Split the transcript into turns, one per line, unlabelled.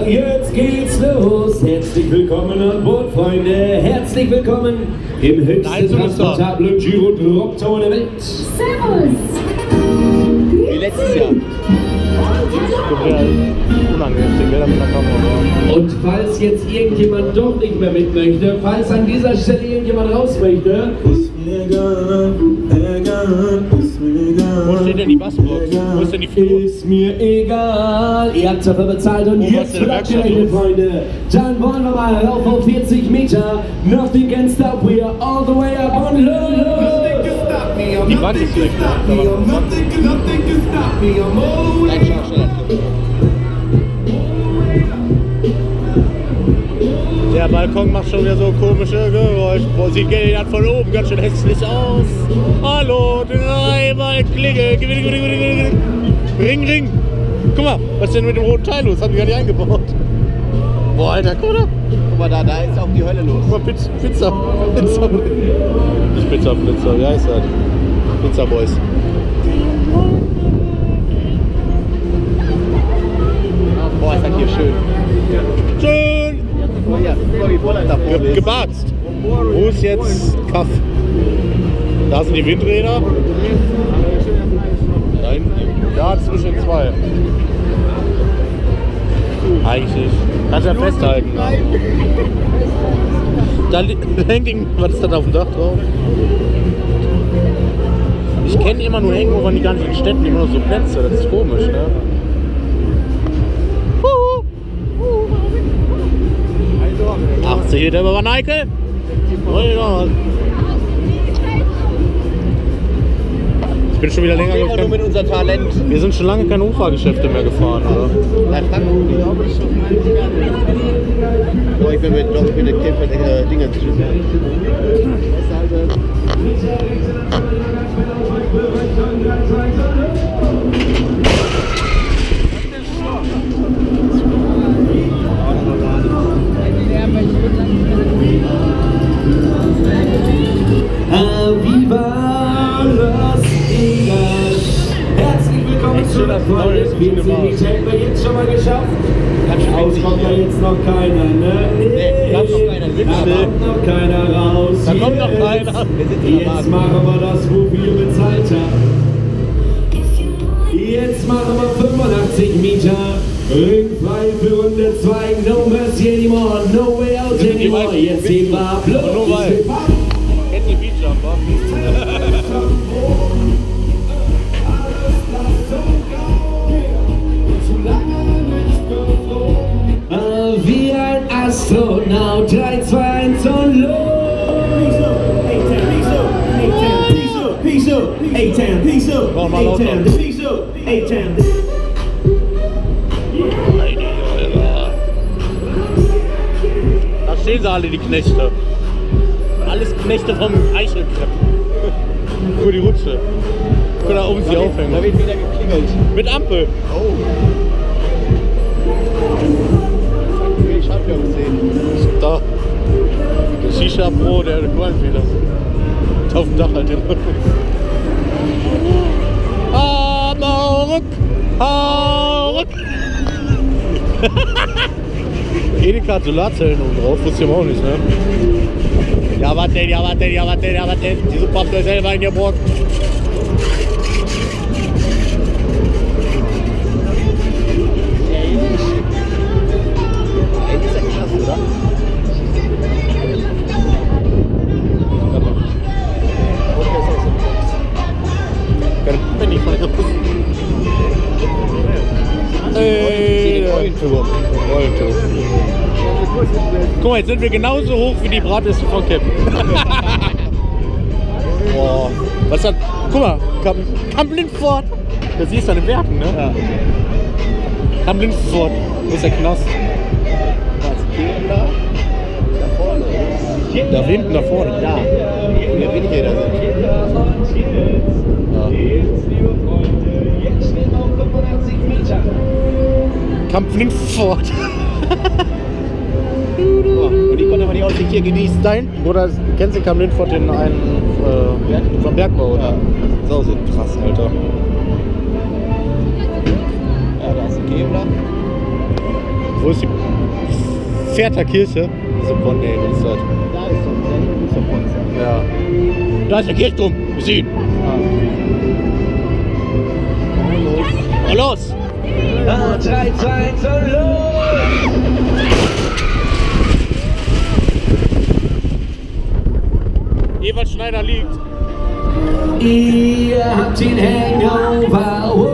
Jetzt geht's los. Herzlich willkommen an Bord, Freunde. Herzlich willkommen im höchsten transportablen Giro-Drop-Tower der Welt.
Servus!
Wie letztes Jahr. Unangenehm, den Geldern mit der Kamera.
Und falls jetzt irgendjemand doch nicht mehr mit möchte, falls an dieser Stelle irgendjemand raus möchte,
wo steht denn die Bassbox? Wo ist denn die Flur?
Ist mir egal. Ihr habt dafür bezahlt und jetzt wird abgerechnet, Freunde. Dann wollen wir mal rauf auf 40 Meter. Nothing can stop, we are all the way up on low.
Die Wand ist schlecht. Ein Schausteller. Der Balkon macht schon wieder so komische Geräusche. Boah, sieht Geldern von oben ganz schön hässlich aus. Hallo, dreimal Klingel. Ring, ring. Guck mal, was ist denn mit dem roten Teil los? Das haben die gar nicht eingebaut. Boah, Alter, guck mal.
Guck mal, da ist auch die Hölle los.
Guck mal, Pizza. Nicht Pizza, Blitzer, wie heißt das? Pizza Boys.
Boah, ist das hier schön.
Schön!
Oh ja, guck mal, wie voll das da vorne ist.
Gebarzt. Wo ist jetzt Kaff? Da sind die Windräder. Da hinten. Ja, zwischen zwei. Eigentlich nicht. Kannst ja festhalten. Da hängt was ist da auf dem Dach drauf? Ich kenne immer nur Hangover in die ganzen Städten, immer nur so Plätze. Das ist komisch, ne? 80 Meter über Neikel. Ich bin schon wieder länger
gefahren. Nur mit unserem Talent.
Wir sind schon lange keine Unfahrgeschäfte mehr gefahren, oder?
Oh, ich bin mit den Dingen zu tun.
Viva Las Vegas! Herzlich willkommen zu der Folge. 40 Meter haben wir jetzt schon mal geschafft. Rauskommt ja jetzt noch keiner, ne?
Nee, da kommt noch keiner.
Da kommt noch keiner raus.
Da kommt noch keiner.
Jetzt machen wir das, wofür ihr bezahlt habt. Jetzt machen wir 85 Meter. Ringfrei für Runde 2. No mercy anymore. No way out anymore. Jetzt sehen wir Applaus.
Kennt ihr Beachjumper?
Wie ein Astronaut, 3, 2, 1 und los!
Da stehen sie alle, die Knechte. Alles Knechte vom Eichelkrepp. Nur die Rutsche. Können da oben sie aufhängen.
Da wird wieder geklingelt.
Mit Ampel.
Oh. Ich hab ja gesehen.
Da. Der Shisha-Pro, der gefallen wieder. Auf dem Dach halt den Rücken. Haruk! Edeka hat Solarzellen oben drauf, wusste ich aber auch nicht, ne? Ja, was denn, ja, was denn, ja, was denn, ja, was denn? Die Suppe habt ihr selber eingebrockt.
Ey, das ist ja krass, oder?
Wenn ich mal Rolltour. Guck mal, jetzt sind wir genauso hoch wie die Bratliste von Kim. Boah, was hat. Guck mal, Kamp-Lindfort. Das siehst du an den Werken, ne? Ja. Kamp-Lindfort. Wo ist der Knast?
Da vorne.
Da hinten, da vorne.
Da. Hier Windräder sind.
Ja. Kamp-Lindfort.
Und die konnte man die Aussicht hier genießen.
Dein? Oder kennst du Kamp-Lindfort, den einen vom Bergbau, oder?
Ja.
Das ist auch so krass, Alter.
Ja, da ist ein Käfer.
Wo ist die Pferdter Kirche? Sekunde, nee, das ist das.
Da ist doch, da hinten ist der Ponzer.
Ja. Da ist der Kirchturm. Wir sehen.
Ah.
Los. Los.
3, 2, 1 und los!
Ewald Schneider liegt.
Ihr habt den Hangover.